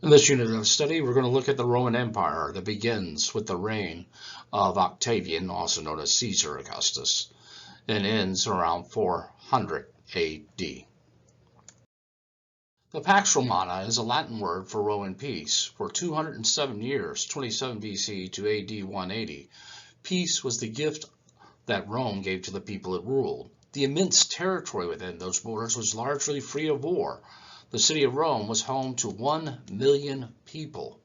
In this unit of study, we're going to look at the Roman Empire that begins with the reign of Octavian, also known as Caesar Augustus, and ends around 400 AD. The Pax Romana is a Latin word for Roman peace. For 207 years, 27 BC to AD 180, peace was the gift that Rome gave to the people it ruled. The immense territory within those borders was largely free of war. The city of Rome was home to 1 million people.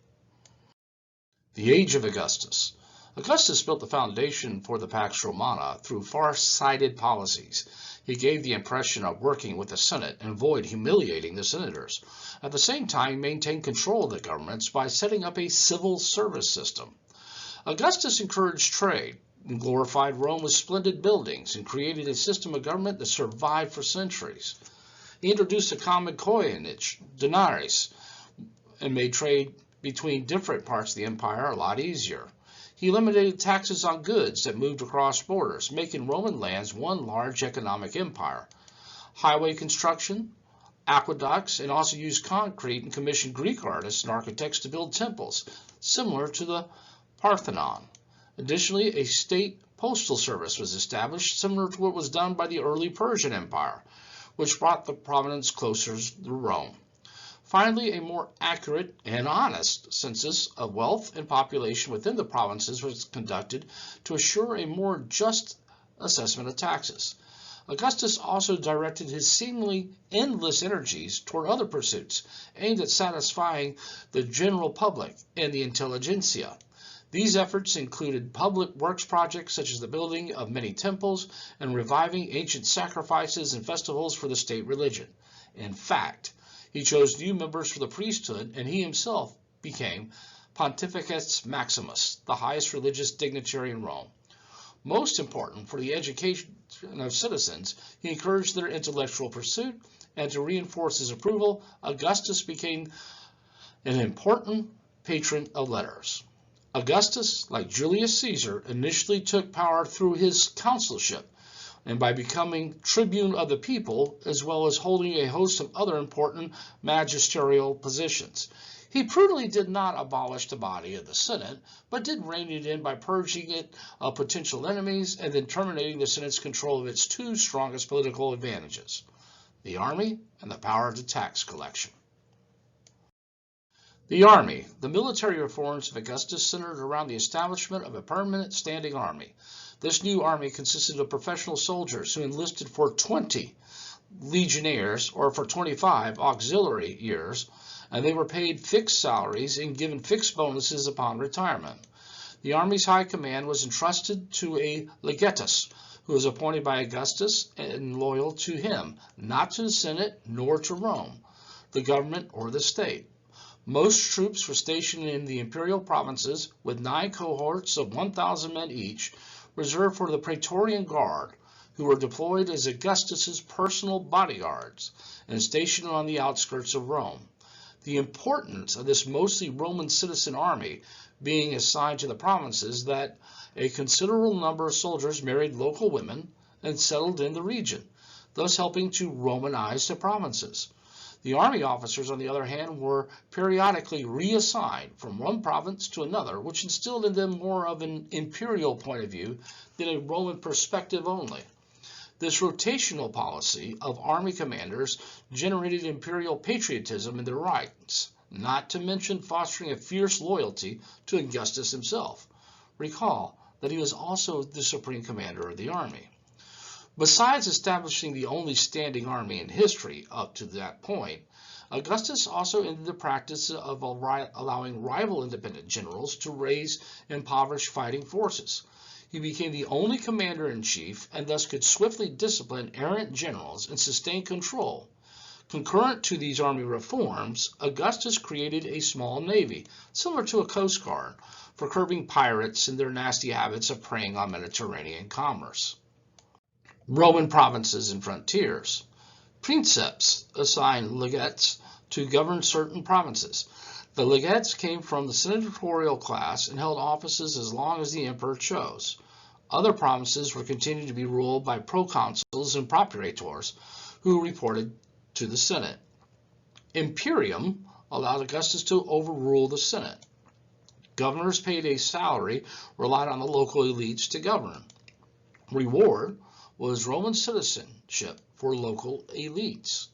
The Age of Augustus. Augustus built the foundation for the Pax Romana through far-sighted policies. He gave the impression of working with the Senate and avoid humiliating the senators. At the same time, he maintained control of the governments by setting up a civil service system. Augustus encouraged trade and glorified Rome with splendid buildings and created a system of government that survived for centuries. He introduced a common coinage, denarii, and made trade between different parts of the empire a lot easier. He eliminated taxes on goods that moved across borders, making Roman lands one large economic empire. Highway construction, aqueducts, and also used concrete and commissioned Greek artists and architects to build temples, similar to the Parthenon. Additionally, a state postal service was established, similar to what was done by the early Persian Empire, which brought the province closer to Rome. Finally, a more accurate and honest census of wealth and population within the provinces was conducted to assure a more just assessment of taxes. Augustus also directed his seemingly endless energies toward other pursuits aimed at satisfying the general public and the intelligentsia. These efforts included public works projects such as the building of many temples and reviving ancient sacrifices and festivals for the state religion. In fact, he chose new members for the priesthood, and he himself became Pontificus Maximus, the highest religious dignitary in Rome. Most important for the education of citizens, he encouraged their intellectual pursuit, and to reinforce his approval, Augustus became an important patron of letters. Augustus, like Julius Caesar, initially took power through his consulship and by becoming tribune of the people, as well as holding a host of other important magisterial positions. He prudently did not abolish the body of the Senate, but did rein it in by purging it of potential enemies and then terminating the Senate's control of its two strongest political advantages, the army and the power of the tax collection. The army. The military reforms of Augustus centered around the establishment of a permanent standing army. This new army consisted of professional soldiers who enlisted for 20 legionnaires or for 25 auxiliary years, and they were paid fixed salaries and given fixed bonuses upon retirement. The army's high command was entrusted to a legatus, who was appointed by Augustus and loyal to him, not to the Senate nor to Rome, the government, or the state. Most troops were stationed in the imperial provinces with 9 cohorts of 1,000 men each, reserved for the Praetorian Guard, who were deployed as Augustus's personal bodyguards and stationed on the outskirts of Rome. The importance of this mostly Roman citizen army being assigned to the provinces that a considerable number of soldiers married local women and settled in the region, thus helping to Romanize the provinces. The army officers, on the other hand, were periodically reassigned from one province to another, which instilled in them more of an imperial point of view than a Roman perspective only. This rotational policy of army commanders generated imperial patriotism in their ranks, not to mention fostering a fierce loyalty to Augustus himself. Recall that he was also the supreme commander of the army. Besides establishing the only standing army in history up to that point, Augustus also ended the practice of allowing rival independent generals to raise impoverished fighting forces. He became the only commander-in-chief and thus could swiftly discipline errant generals and sustain control. Concurrent to these army reforms, Augustus created a small navy, similar to a coast guard, for curbing pirates and their nasty habits of preying on Mediterranean commerce. Roman provinces and frontiers. Princeps assigned legates to govern certain provinces. The legates came from the senatorial class and held offices as long as the emperor chose. Other provinces were continued to be ruled by proconsuls and procurators, who reported to the Senate. Imperium allowed Augustus to overrule the Senate. Governors paid a salary, relied on the local elites to govern. Reward was Roman citizenship for local elites.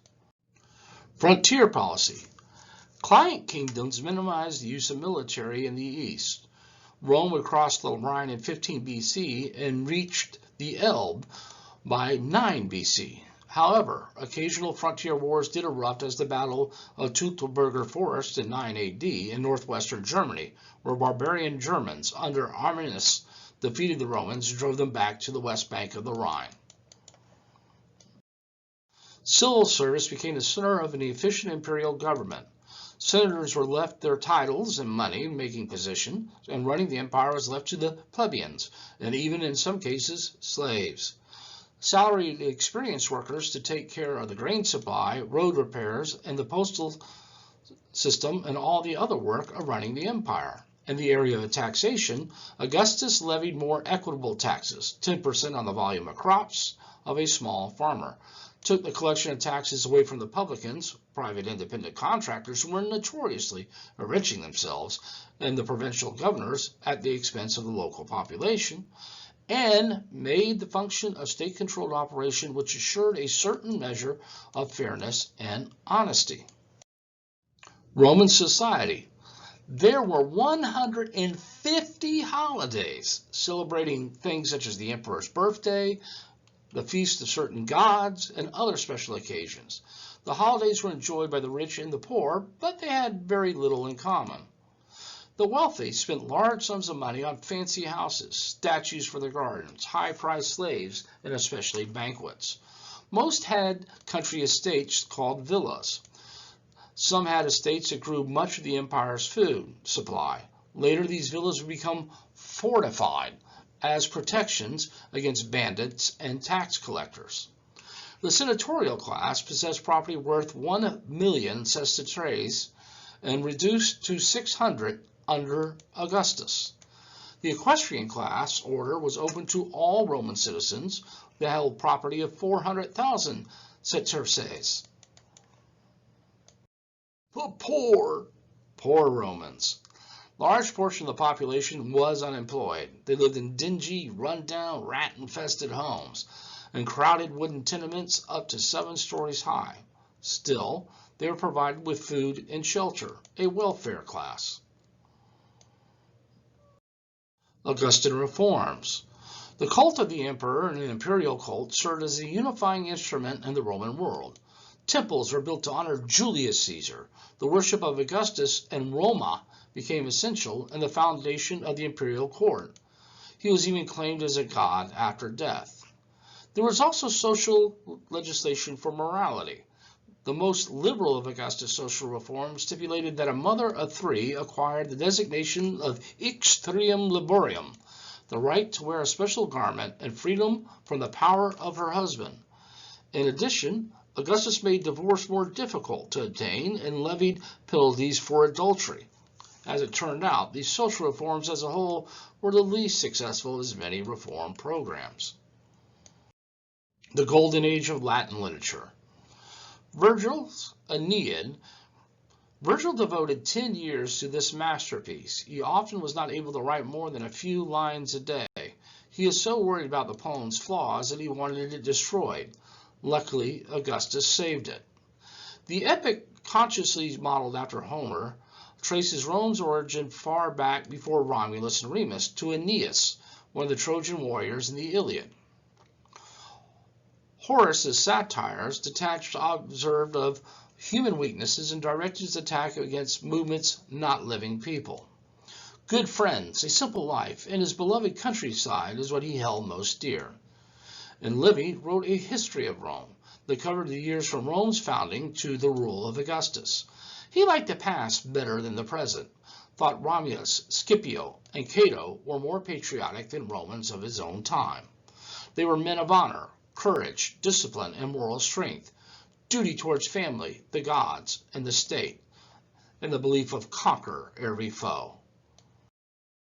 Frontier policy. Client kingdoms minimized the use of military in the east. Rome would cross the Rhine in 15 BC and reached the Elbe by 9 BC. However, occasional frontier wars did erupt, as the Battle of Teutoburger Forest in 9 AD in northwestern Germany, where barbarian Germans under Arminius defeated the Romans and drove them back to the west bank of the Rhine. Civil service became the center of an efficient imperial government. Senators were left their titles and money-making position, and running the empire was left to the plebeians, and even in some cases, slaves. Salaried experienced workers to take care of the grain supply, road repairs, and the postal system, and all the other work of running the empire. In the area of taxation, Augustus levied more equitable taxes, 10% on the volume of crops of a small farmer, took the collection of taxes away from the publicans, private independent contractors who were notoriously enriching themselves, and the provincial governors at the expense of the local population, and made the function a state-controlled operation which assured a certain measure of fairness and honesty. Roman society. There were 150 holidays celebrating things such as the emperor's birthday, the feast of certain gods, and other special occasions. The holidays were enjoyed by the rich and the poor, but they had very little in common. The wealthy spent large sums of money on fancy houses, statues for their gardens, high-priced slaves, and especially banquets. Most had country estates called villas. Some had estates that grew much of the empire's food supply. Later, these villas would become fortified as protections against bandits and tax collectors. The senatorial class possessed property worth 1 million sesterces and reduced to 600 under Augustus. The equestrian class order was open to all Roman citizens that held property of 400,000 sesterces. The poor Romans. Large portion of the population was unemployed. They lived in dingy, run-down, rat-infested homes and crowded wooden tenements up to 7 stories high. Still, they were provided with food and shelter, a welfare class. Augustan reforms. The cult of the emperor and the imperial cult served as a unifying instrument in the Roman world. Temples were built to honor Julius Caesar. The worship of Augustus and Roma became essential in the foundation of the imperial court. He was even claimed as a god after death. There was also social legislation for morality. The most liberal of Augustus' social reforms stipulated that a mother of 3 acquired the designation of extremum liborium, the right to wear a special garment, and freedom from the power of her husband. In addition, Augustus made divorce more difficult to obtain and levied penalties for adultery. As it turned out, these social reforms as a whole were the least successful of his many reform programs. The Golden Age of Latin literature. Virgil's Aeneid. Virgil devoted 10 years to this masterpiece. He often was not able to write more than a few lines a day. He is so worried about the poem's flaws that he wanted it destroyed. Luckily, Augustus saved it. The epic, consciously modeled after Homer, traces Rome's origin far back before Romulus and Remus to Aeneas, one of the Trojan warriors in the Iliad. Horace's satires detached observed of human weaknesses and directed his attack against movements not living people. Good friends, a simple life, and his beloved countryside is what he held most dear. And Livy wrote a history of Rome that covered the years from Rome's founding to the rule of Augustus. He liked the past better than the present, thought Romulus, Scipio, and Cato were more patriotic than Romans of his own time. They were men of honor, courage, discipline, and moral strength, duty towards family, the gods, and the state, and the belief of conquer every foe.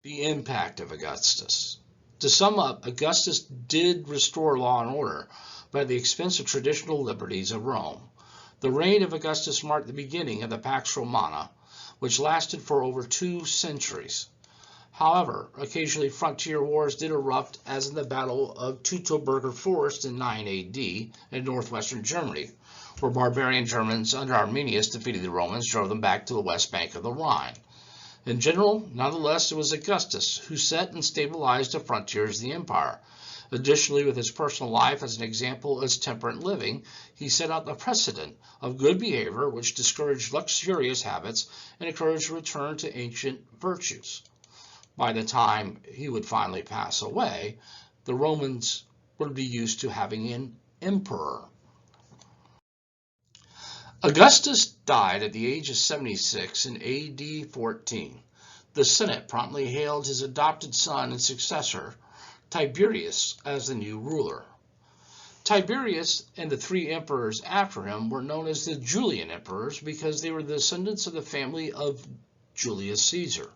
The impact of Augustus. To sum up, Augustus did restore law and order, but at the expense of traditional liberties of Rome. The reign of Augustus marked the beginning of the Pax Romana, which lasted for over 2 centuries. However, occasionally frontier wars did erupt, as in the Battle of Teutoburger Forest in 9 AD in northwestern Germany, where barbarian Germans under Arminius defeated the Romans, drove them back to the west bank of the Rhine. In general, nonetheless, it was Augustus who set and stabilized the frontiers of the empire. Additionally, with his personal life as an example as temperate living, he set out the precedent of good behavior, which discouraged luxurious habits and encouraged a return to ancient virtues. By the time he would finally pass away, the Romans would be used to having an emperor. Augustus died at the age of 76 in AD 14. The Senate promptly hailed his adopted son and successor, Tiberius, as the new ruler. Tiberius and the 3 emperors after him were known as the Julian emperors because they were the descendants of the family of Julius Caesar.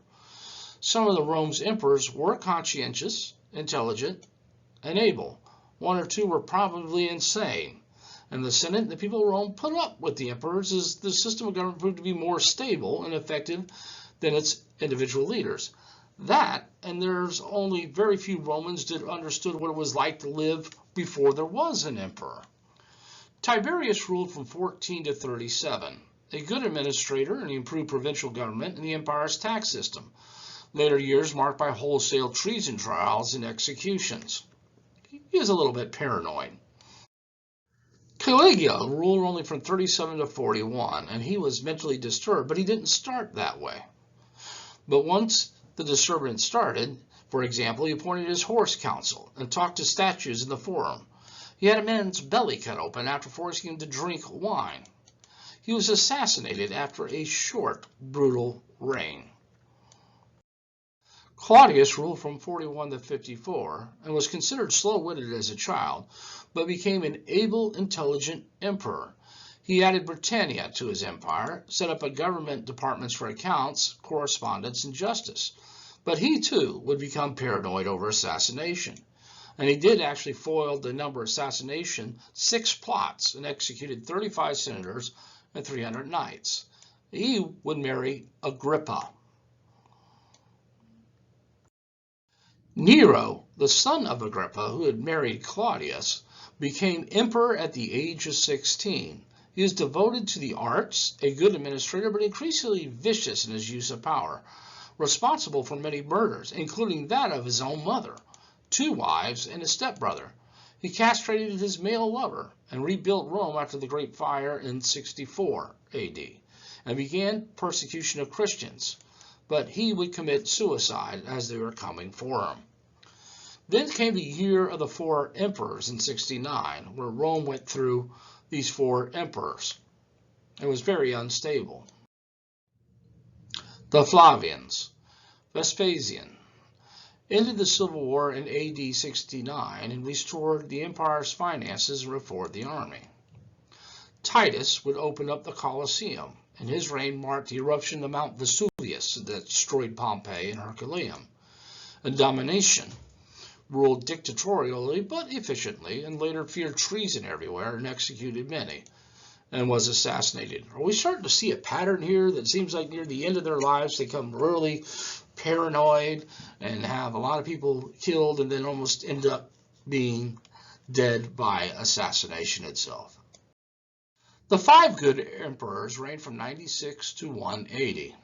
Some of the Rome's emperors were conscientious, intelligent, and able. 1 or 2 were probably insane. And the Senate and the people of Rome put up with the emperors as the system of government proved to be more stable and effective than its individual leaders. That, and there's only very few Romans that understood what it was like to live before there was an emperor. Tiberius ruled from 14 to 37, a good administrator, and he improved provincial government and the empire's tax system. Later years marked by wholesale treason trials and executions. He was a little bit paranoid. Caligula ruled only from 37 to 41, and he was mentally disturbed, but he didn't start that way. But once the disturbance started, for example, he appointed his horse council and talked to statues in the forum. He had a man's belly cut open after forcing him to drink wine. He was assassinated after a short, brutal reign. Claudius ruled from 41 to 54 and was considered slow-witted as a child, but became an able, intelligent emperor. He added Britannia to his empire, set up a government departments for accounts, correspondence, and justice. But he, too, would become paranoid over assassination. And he did actually foil the number assassination, 6 plots, and executed 35 senators and 300 knights. He would marry Agrippa. Nero, the son of Agrippa, who had married Claudius, became emperor at the age of 16. He was devoted to the arts, a good administrator, but increasingly vicious in his use of power, responsible for many murders, including that of his own mother, 2 wives, and a stepbrother. He castrated his male lover and rebuilt Rome after the Great Fire in 64 AD, and began persecution of Christians. But he would commit suicide as they were coming for him. Then came the year of the 4 emperors in 69, where Rome went through these 4 emperors. It was very unstable. The Flavians. Vespasian ended the civil war in AD 69 and restored the empire's finances and reformed the army. Titus would open up the Colosseum, and his reign marked the eruption of Mount Vesuvius that destroyed Pompeii and Herculaneum. And Domitian ruled dictatorially but efficiently, and later feared treason everywhere and executed many, and was assassinated. Are we starting to see a pattern here that seems like near the end of their lives they become really paranoid and have a lot of people killed and then almost end up being dead by assassination itself? The 5 good emperors reigned from 96 to 180.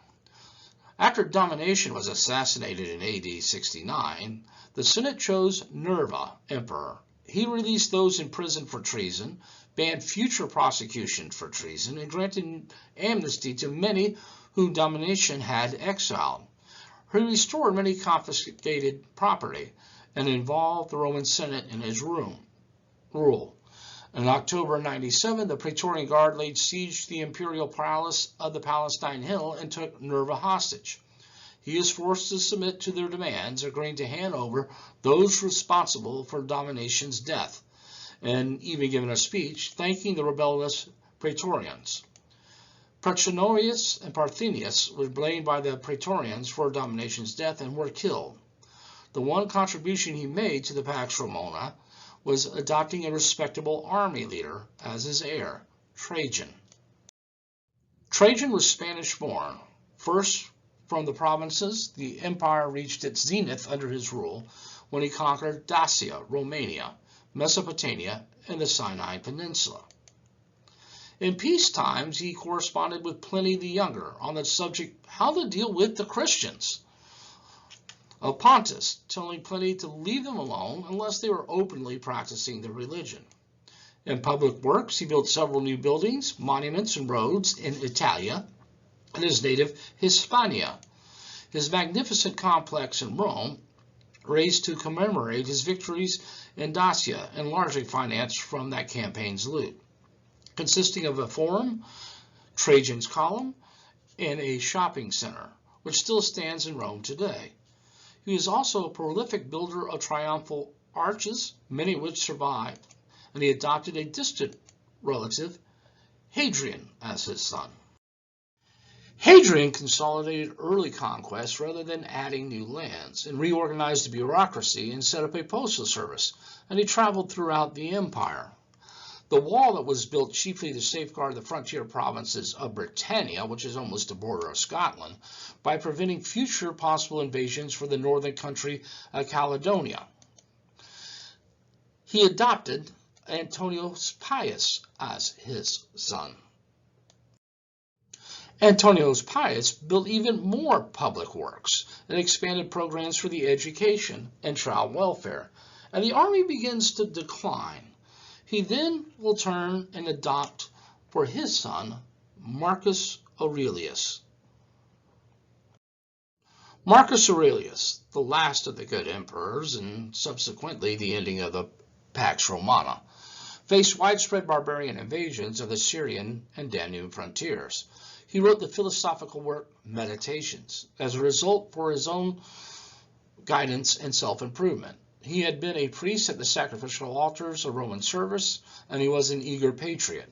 After Domitian was assassinated in AD 69, the Senate chose Nerva emperor. He released those in prison for treason, banned future prosecution for treason, and granted amnesty to many whom Domitian had exiled. He restored many confiscated property and involved the Roman Senate in his rule. In October 97, the Praetorian Guard laid siege to the imperial palace of the Palatine Hill and took Nerva hostage. He is forced to submit to their demands, agreeing to hand over those responsible for Domitian's death, and even given a speech thanking the rebellious Praetorians. Praetorius and Parthenius were blamed by the Praetorians for Domitian's death and were killed. The one contribution he made to the Pax Romana was adopting a respectable army leader as his heir, Trajan. Trajan was Spanish-born. First from the provinces, the empire reached its zenith under his rule when he conquered Dacia, Romania, Mesopotamia, and the Sinai Peninsula. In peace times, he corresponded with Pliny the Younger on the subject how to deal with the Christians of Pontus, telling Pliny to leave them alone unless they were openly practicing their religion. In public works, he built several new buildings, monuments, and roads in Italia and his native Hispania. His magnificent complex in Rome, raised to commemorate his victories in Dacia and largely financed from that campaign's loot, consisting of a forum, Trajan's Column, and a shopping center, which still stands in Rome today. He was also a prolific builder of triumphal arches, many of which survive, and he adopted a distant relative, Hadrian, as his son. Hadrian consolidated early conquests rather than adding new lands, and reorganized the bureaucracy and set up a postal service, and he traveled throughout the empire. The wall that was built chiefly to safeguard the frontier provinces of Britannia, which is almost the border of Scotland, by preventing future possible invasions for the northern country of Caledonia. He adopted Antonius Pius as his son. Antonius Pius built even more public works and expanded programs for the education and child welfare, and the army begins to decline. He then will turn and adopt for his son Marcus Aurelius. Marcus Aurelius, the last of the good emperors and subsequently the ending of the Pax Romana, faced widespread barbarian invasions of the Syrian and Danube frontiers. He wrote the philosophical work Meditations as a result for his own guidance and self-improvement. He had been a priest at the sacrificial altars of Roman service, and he was an eager patriot.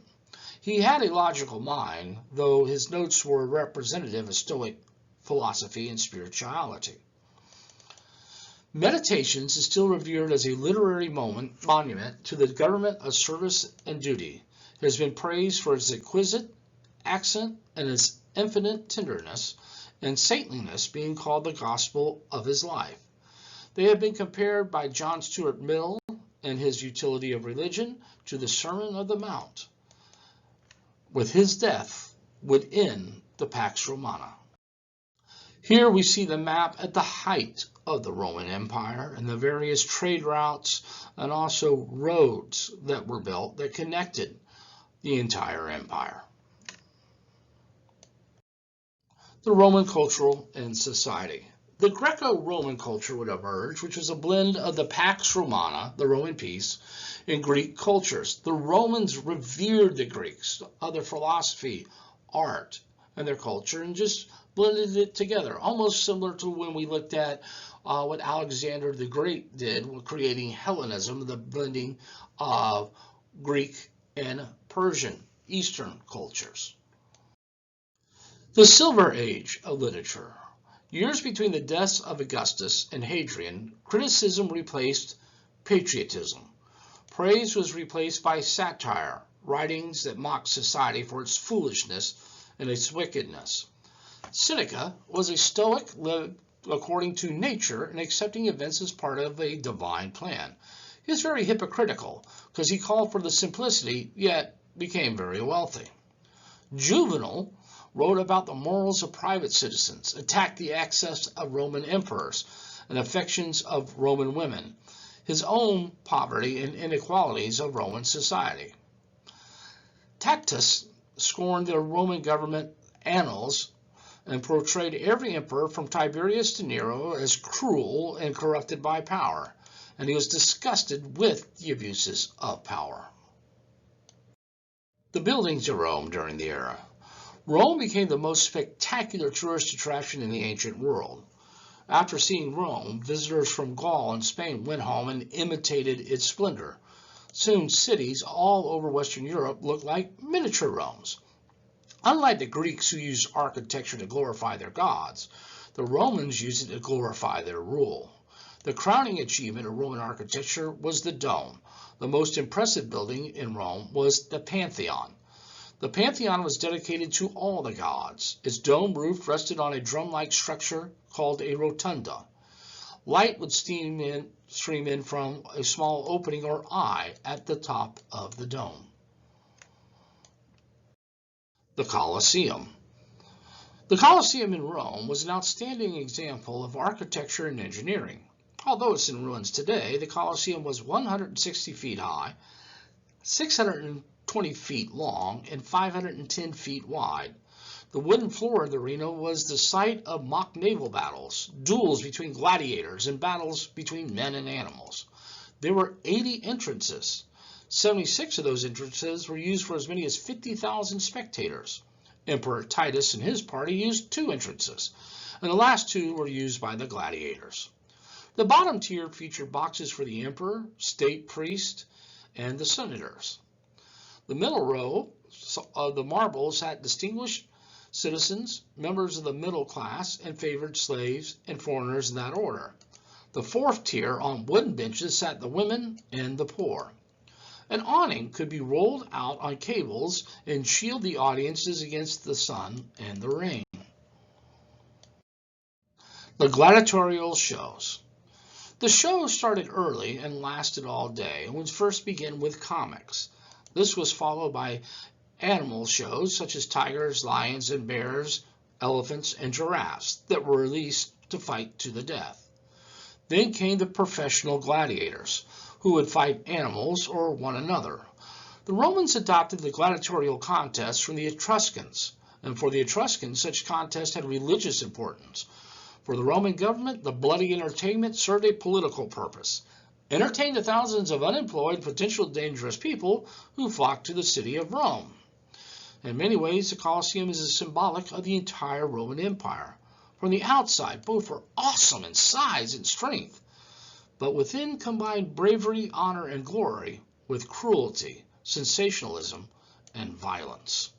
He had a logical mind, though his notes were representative of Stoic philosophy and spirituality. Meditations is still revered as a literary monument to the government of service and duty. It has been praised for its exquisite accent and its infinite tenderness, and saintliness being called the gospel of his life. They have been compared by John Stuart Mill in his Utility of Religion to the Sermon on the Mount. With his death would end the Pax Romana. Here we see the map at the height of the Roman Empire and the various trade routes and also roads that were built that connected the entire empire. The Roman cultural and society. The Greco-Roman culture would emerge, which was a blend of the Pax Romana, the Roman peace, and Greek cultures. The Romans revered the Greeks, other philosophy, art, and their culture, and just blended it together, almost similar to when we looked at what Alexander the Great did with creating Hellenism, the blending of Greek and Persian, Eastern cultures. The Silver Age of literature. Years between the deaths of Augustus and Hadrian, criticism replaced patriotism. Praise was replaced by satire, writings that mocked society for its foolishness and its wickedness. Seneca was a Stoic, lived according to nature and accepting events as part of a divine plan. He was very hypocritical because he called for the simplicity, yet became very wealthy. Juvenal wrote about the morals of private citizens, attacked the excess of Roman emperors and affections of Roman women, his own poverty and inequalities of Roman society. Tacitus scorned the Roman government annals and portrayed every emperor from Tiberius to Nero as cruel and corrupted by power, and he was disgusted with the abuses of power. The buildings of Rome during the era. Rome became the most spectacular tourist attraction in the ancient world. After seeing Rome, visitors from Gaul and Spain went home and imitated its splendor. Soon, cities all over Western Europe looked like miniature Romes. Unlike the Greeks who used architecture to glorify their gods, the Romans used it to glorify their rule. The crowning achievement of Roman architecture was the Dome. The most impressive building in Rome was the Pantheon. The Pantheon was dedicated to all the gods. Its dome roof rested on a drum-like structure called a rotunda. Light would stream in from a small opening or eye at the top of the dome. The Colosseum. The Colosseum in Rome was an outstanding example of architecture and engineering. Although it's in ruins today, the Colosseum was 160 feet high, 620 feet long, and 510 feet wide. The wooden floor of the arena was the site of mock naval battles, duels between gladiators, and battles between men and animals. There were 80 entrances. 76 of those entrances were used for as many as 50,000 spectators. Emperor Titus and his party used 2 entrances, and the last 2 were used by the gladiators. The bottom tier featured boxes for the emperor, state priest, and the senators. The middle row of the marble sat distinguished citizens, members of the middle class, and favored slaves and foreigners in that order. The fourth tier on wooden benches sat the women and the poor. An awning could be rolled out on cables and shield the audiences against the sun and the rain. The gladiatorial shows. The show started early and lasted all day and was first begun with comics. This was followed by animal shows such as tigers, lions, and bears, elephants, and giraffes that were released to fight to the death. Then came the professional gladiators, who would fight animals or one another. The Romans adopted the gladiatorial contests from the Etruscans, and for the Etruscans such contests had religious importance. For the Roman government, the bloody entertainment served a political purpose. Entertain the thousands of unemployed, potentially dangerous people who flocked to the city of Rome. In many ways, the Colosseum is symbolic of the entire Roman Empire. From the outside, both were awesome in size and strength, but within combined bravery, honor, and glory with cruelty, sensationalism, and violence.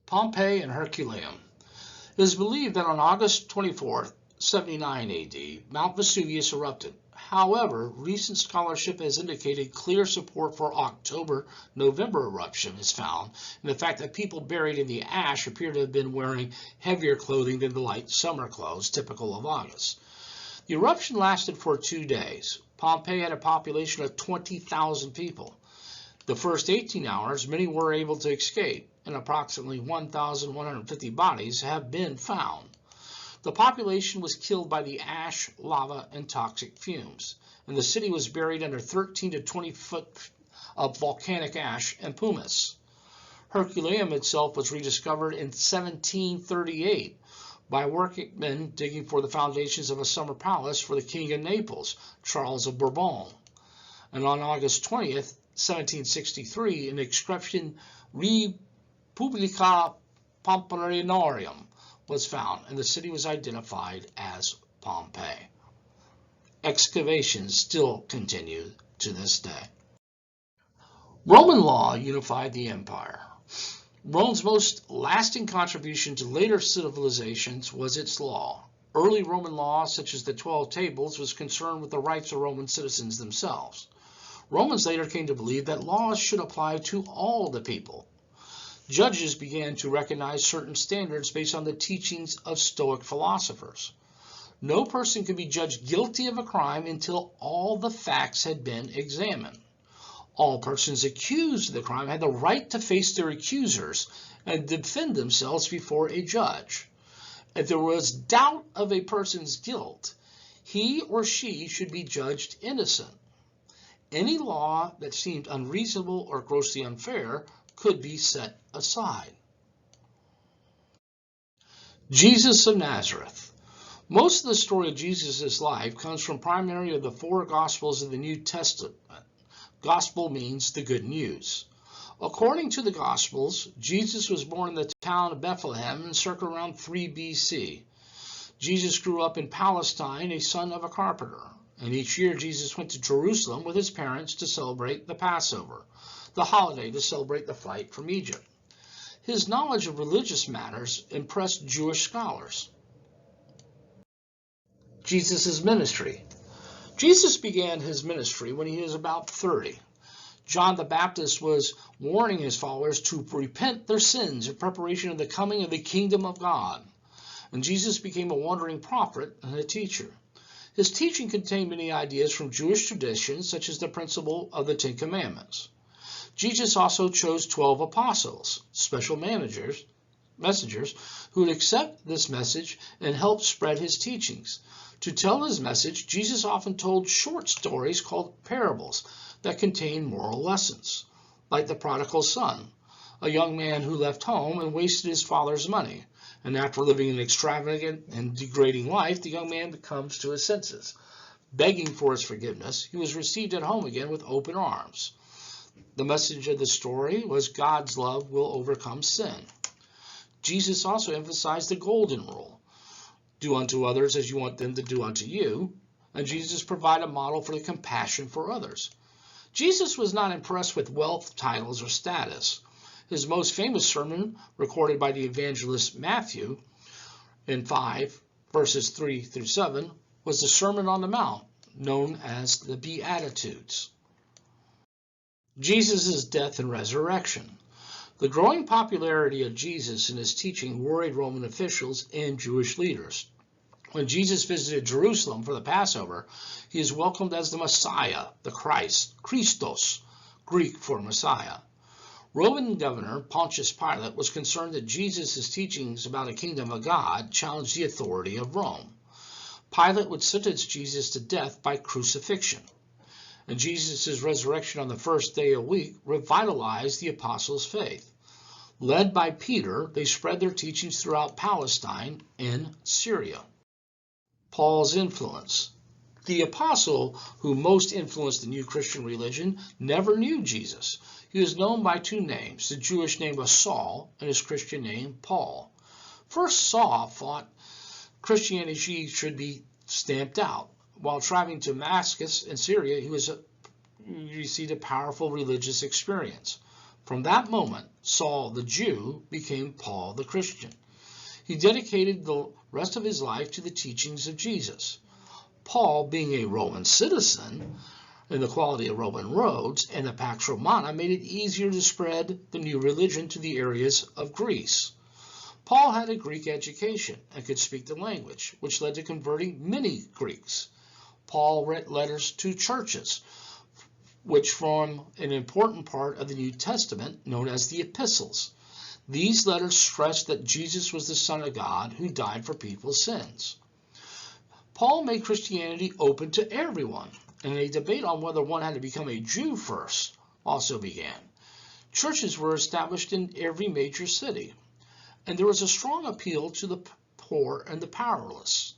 Pompeii and Herculaneum. It is believed that on August 24, 79 AD, Mount Vesuvius erupted. However, recent scholarship has indicated clear support for October-November eruption is found in the fact that people buried in the ash appear to have been wearing heavier clothing than the light summer clothes typical of August. The eruption lasted for 2 days. Pompeii had a population of 20,000 people. The first 18 hours, many were able to escape, and approximately 1,150 bodies have been found. The population was killed by the ash, lava, and toxic fumes, and the city was buried under 13 to 20 foot of volcanic ash and pumice. Herculaneum itself was rediscovered in 1738 by workmen digging for the foundations of a summer palace for the King of Naples, Charles of Bourbon. And on August 20th, 1763, an inscription Republica Pompeiorum was found, and the city was identified as Pompeii. Excavations still continue to this day. Roman law unified the empire. Rome's most lasting contribution to later civilizations was its law. Early Roman law, such as the 12 Tables, was concerned with the rights of Roman citizens themselves. Romans later came to believe that laws should apply to all the people. Judges began to recognize certain standards based on the teachings of Stoic philosophers. No person could be judged guilty of a crime until all the facts had been examined. All persons accused of the crime had the right to face their accusers and defend themselves before a judge. If there was doubt of a person's guilt, he or she should be judged innocent. Any law that seemed unreasonable or grossly unfair could be set aside. Jesus of Nazareth. Most of the story of Jesus' life comes from primarily of the 4 Gospels of the New Testament. Gospel means the good news. According to the Gospels, Jesus was born in the town of Bethlehem in circa around 3 BC. Jesus grew up in Palestine, a son of a carpenter, and each year Jesus went to Jerusalem with his parents to celebrate the Passover, the holiday to celebrate the flight from Egypt. His knowledge of religious matters impressed Jewish scholars. Jesus' ministry. Jesus began his ministry when he was about 30. John the Baptist was warning his followers to repent their sins in preparation of the coming of the kingdom of God. And Jesus became a wandering prophet and a teacher. His teaching contained many ideas from Jewish traditions, such as the principle of the Ten Commandments. Jesus also chose 12 apostles, special messengers, who would accept this message and help spread his teachings. To tell his message, Jesus often told short stories called parables that contain moral lessons, like the prodigal son, a young man who left home and wasted his father's money. And after living an extravagant and degrading life, the young man comes to his senses. Begging for his forgiveness, he was received at home again with open arms. The message of the story was God's love will overcome sin. Jesus also emphasized the golden rule. Do unto others as you want them to do unto you. And Jesus provided a model for the compassion for others. Jesus was not impressed with wealth, titles, or status. His most famous sermon, recorded by the evangelist Matthew in 5, verses 3 through 7, was the Sermon on the Mount, known as the Beatitudes. Jesus' death and resurrection. The growing popularity of Jesus and his teaching worried Roman officials and Jewish leaders. When Jesus visited Jerusalem for the Passover, he is welcomed as the Messiah, the Christ, Christos, Greek for Messiah. Roman governor Pontius Pilate was concerned that Jesus' teachings about a kingdom of God challenged the authority of Rome. Pilate would sentence Jesus to death by crucifixion. And Jesus' resurrection on the first day of the week revitalized the apostles' faith. Led by Peter, they spread their teachings throughout Palestine and Syria. Paul's influence. The apostle who most influenced the new Christian religion never knew Jesus. He was known by two names. The Jewish name was Saul and his Christian name Paul. First, Saul thought Christianity should be stamped out. While traveling to Damascus in Syria, he received a powerful religious experience. From that moment, Saul the Jew became Paul the Christian. He dedicated the rest of his life to the teachings of Jesus. Paul, being a Roman citizen, and the quality of Roman roads and the Pax Romana made it easier to spread the new religion to the areas of Greece. Paul had a Greek education and could speak the language, which led to converting many Greeks. Paul wrote letters to churches, which form an important part of the New Testament known as the epistles. These letters stressed that Jesus was the Son of God who died for people's sins. Paul made Christianity open to everyone, and a debate on whether one had to become a Jew first also began. Churches were established in every major city, and there was a strong appeal to the poor and the powerless.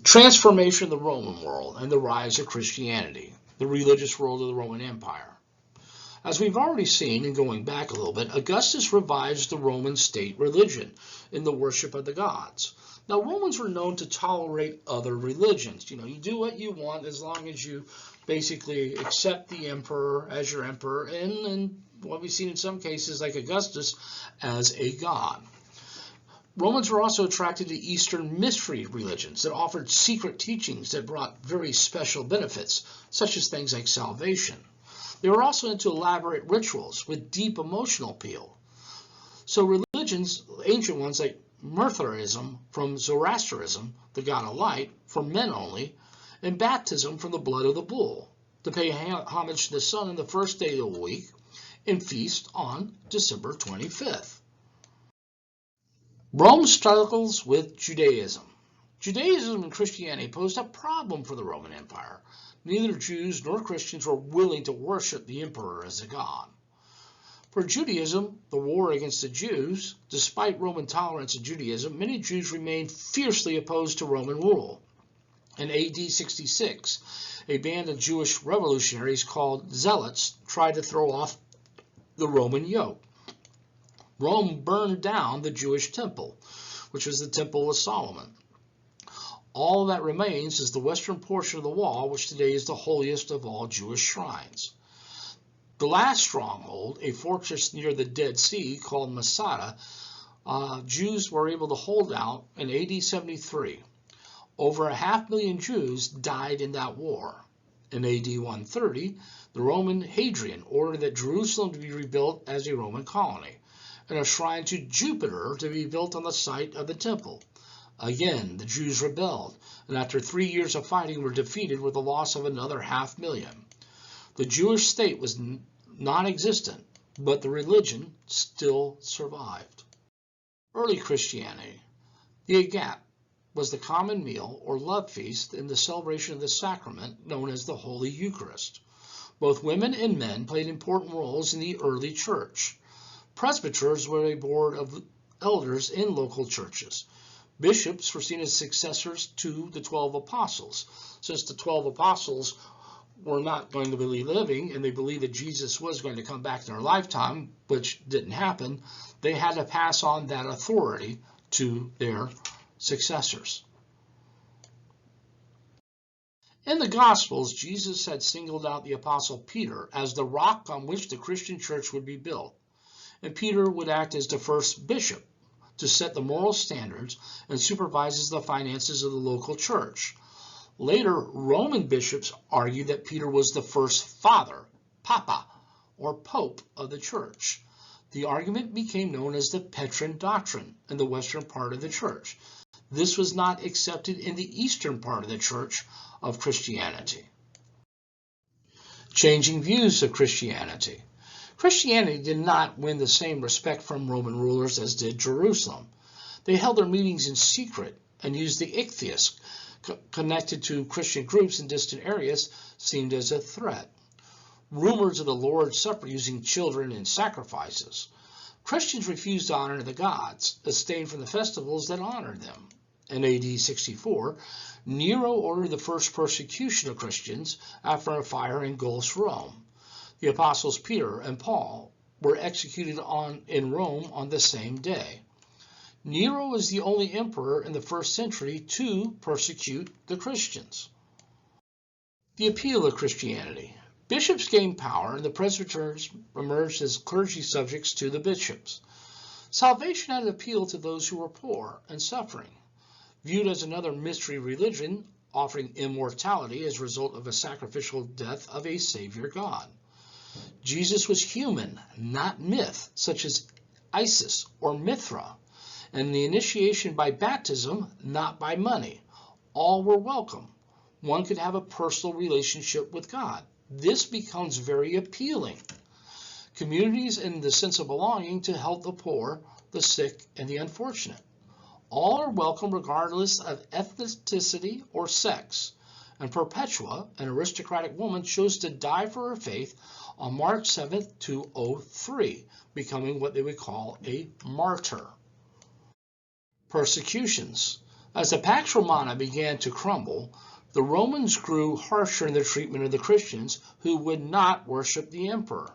Transformation of the Roman world and the rise of Christianity, the religious world of the Roman Empire. As we've already seen, and going back a little bit, Augustus revised the Roman state religion in the worship of the gods. Now, Romans were known to tolerate other religions. You do what you want as long as you basically accept the emperor as your emperor, and what we've seen in some cases, like Augustus, as a god. Romans were also attracted to Eastern mystery religions that offered secret teachings that brought very special benefits, such as things like salvation. They were also into elaborate rituals with deep emotional appeal. So religions, ancient ones like Mithraism from Zoroastrianism, the god of light, for men only, and baptism from the blood of the bull, to pay homage to the sun on the first day of the week, and feast on December 25th. Rome struggles with Judaism. Judaism and Christianity posed a problem for the Roman Empire. Neither Jews nor Christians were willing to worship the emperor as a god. For Judaism, the war against the Jews, despite Roman tolerance of Judaism, many Jews remained fiercely opposed to Roman rule. In AD 66, a band of Jewish revolutionaries called Zealots tried to throw off the Roman yoke. Rome burned down the Jewish temple, which was the Temple of Solomon. All that remains is the western portion of the wall, which today is the holiest of all Jewish shrines. The last stronghold, a fortress near the Dead Sea called Masada, Jews were able to hold out in AD 73. Over 500,000 Jews died in that war. In AD 130, the Roman Hadrian ordered that Jerusalem to be rebuilt as a Roman colony, and a shrine to Jupiter to be built on the site of the temple. Again, the Jews rebelled, and after 3 years of fighting were defeated with the loss of another 500,000. The Jewish state was non-existent, but the religion still survived. Early Christianity. The agap was the common meal or love feast in the celebration of the sacrament known as the Holy Eucharist. Both women and men played important roles in the early church. Presbyters were a board of elders in local churches. Bishops were seen as successors to the 12 apostles. Since the 12 apostles were not going to be living, and they believed that Jesus was going to come back in their lifetime, which didn't happen, they had to pass on that authority to their successors. In the Gospels, Jesus had singled out the Apostle Peter as the rock on which the Christian church would be built, and Peter would act as the first bishop to set the moral standards and supervises the finances of the local church. Later, Roman bishops argued that Peter was the first father, papa, or pope of the church. The argument became known as the Petrine doctrine in the western part of the church. This was not accepted in the eastern part of the church of Christianity. Changing views of Christianity. Christianity did not win the same respect from Roman rulers as did Jerusalem. They held their meetings in secret and used the ichthyists connected to Christian groups in distant areas seemed as a threat. Rumors of the Lord's Supper using children in sacrifices. Christians refused to honor the gods, abstained from the festivals that honored them. In AD 64, Nero ordered the first persecution of Christians after a fire engulfed Rome. The apostles Peter and Paul were executed in Rome on the same day. Nero was the only emperor in the first century to persecute the Christians. The appeal of Christianity. Bishops gained power, and the presbyters emerged as clergy subjects to the bishops. Salvation had an appeal to those who were poor and suffering. Viewed as another mystery religion, offering immortality as a result of a sacrificial death of a Savior God. Jesus was human, not myth, such as Isis or Mithra, and the initiation by baptism, not by money. All were welcome. One could have a personal relationship with God. This becomes very appealing. Communities in the sense of belonging to help the poor, the sick, and the unfortunate. All are welcome regardless of ethnicity or sex. And Perpetua, an aristocratic woman, chose to die for her faith on March 7, 203, becoming what they would call a martyr. Persecutions. As the Pax Romana began to crumble, the Romans grew harsher in their treatment of the Christians who would not worship the emperor.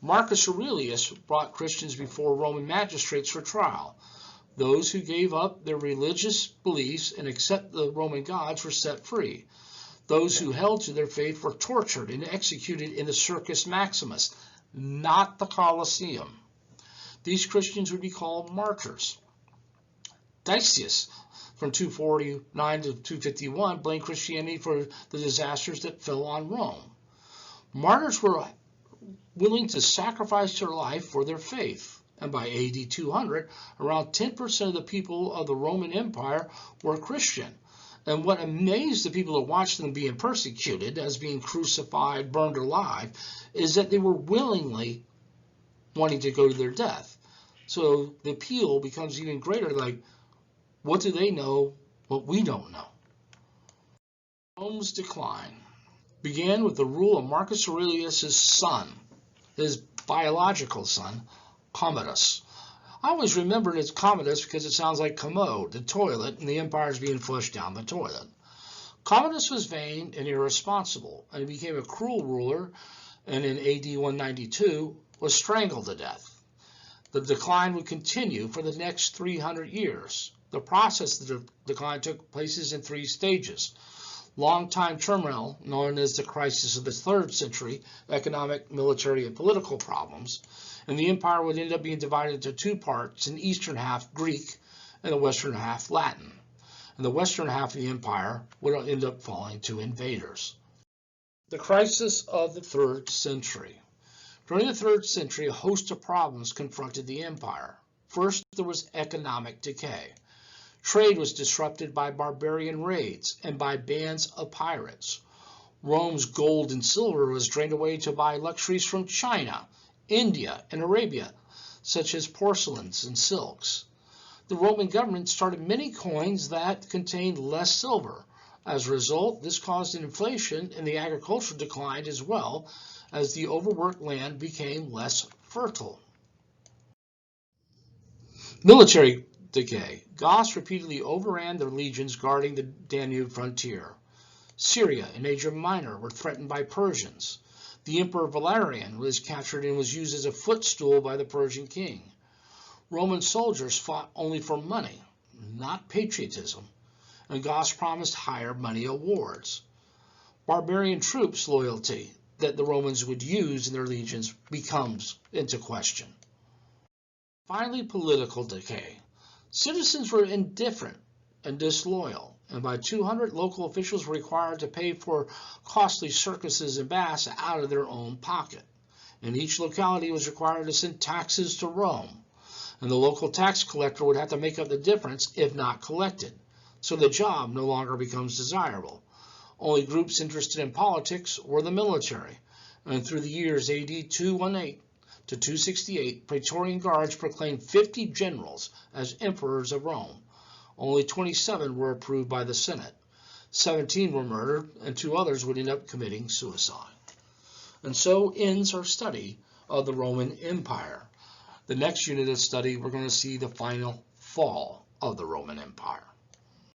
Marcus Aurelius brought Christians before Roman magistrates for trial. Those who gave up their religious beliefs and accepted the Roman gods were set free. Those who held to their faith were tortured and executed in the Circus Maximus, not the Colosseum. These Christians would be called martyrs. Decius, from 249 to 251, blamed Christianity for the disasters that fell on Rome. Martyrs were willing to sacrifice their life for their faith. And by AD 200, around 10% of the people of the Roman Empire were Christian. And what amazed the people that watched them being persecuted, as being crucified, burned alive, is that they were willingly wanting to go to their death. So the appeal becomes even greater, like, what do they know what we don't know? Rome's decline began with the rule of Marcus Aurelius' son, his biological son, Commodus. I always remembered it as Commodus because it sounds like commode, the toilet, and the empire's being flushed down the toilet. Commodus was vain and irresponsible, and he became a cruel ruler, and in AD 192 was strangled to death. The decline would continue for the next 300 years. The process of the decline took place in 3 stages. Long-time turmoil, known as the crisis of the 3rd century, economic, military, and political problems, and the empire would end up being divided into 2 parts, an eastern half Greek and a western half Latin. And the western half of the empire would end up falling to invaders. The crisis of the 3rd century. During the 3rd century, a host of problems confronted the empire. First, there was economic decay. Trade was disrupted by barbarian raids and by bands of pirates. Rome's gold and silver was drained away to buy luxuries from China, India, and Arabia, such as porcelains and silks. The Roman government started many coins that contained less silver. As a result, this caused an inflation, and the agriculture declined as well as the overworked land became less fertile. Military decay. Goths repeatedly overran their legions guarding the Danube frontier. Syria and Asia Minor were threatened by Persians. The Emperor Valerian was captured and was used as a footstool by the Persian king. Roman soldiers fought only for money, not patriotism, and Goths promised higher money awards. Barbarian troops' loyalty that the Romans would use in their legions becomes into question. Finally, political decay. Citizens were indifferent and disloyal, and by 200, local officials were required to pay for costly circuses and baths out of their own pocket. And each locality was required to send taxes to Rome, and the local tax collector would have to make up the difference if not collected. So the job no longer becomes desirable. Only groups interested in politics or the military. And through the years AD 218 to 268, Praetorian Guards proclaimed 50 generals as emperors of Rome. Only 27 were approved by the Senate. 17 were murdered, and 2 others would end up committing suicide. And so ends our study of the Roman Empire. The next unit of study, we're going to see the final fall of the Roman Empire.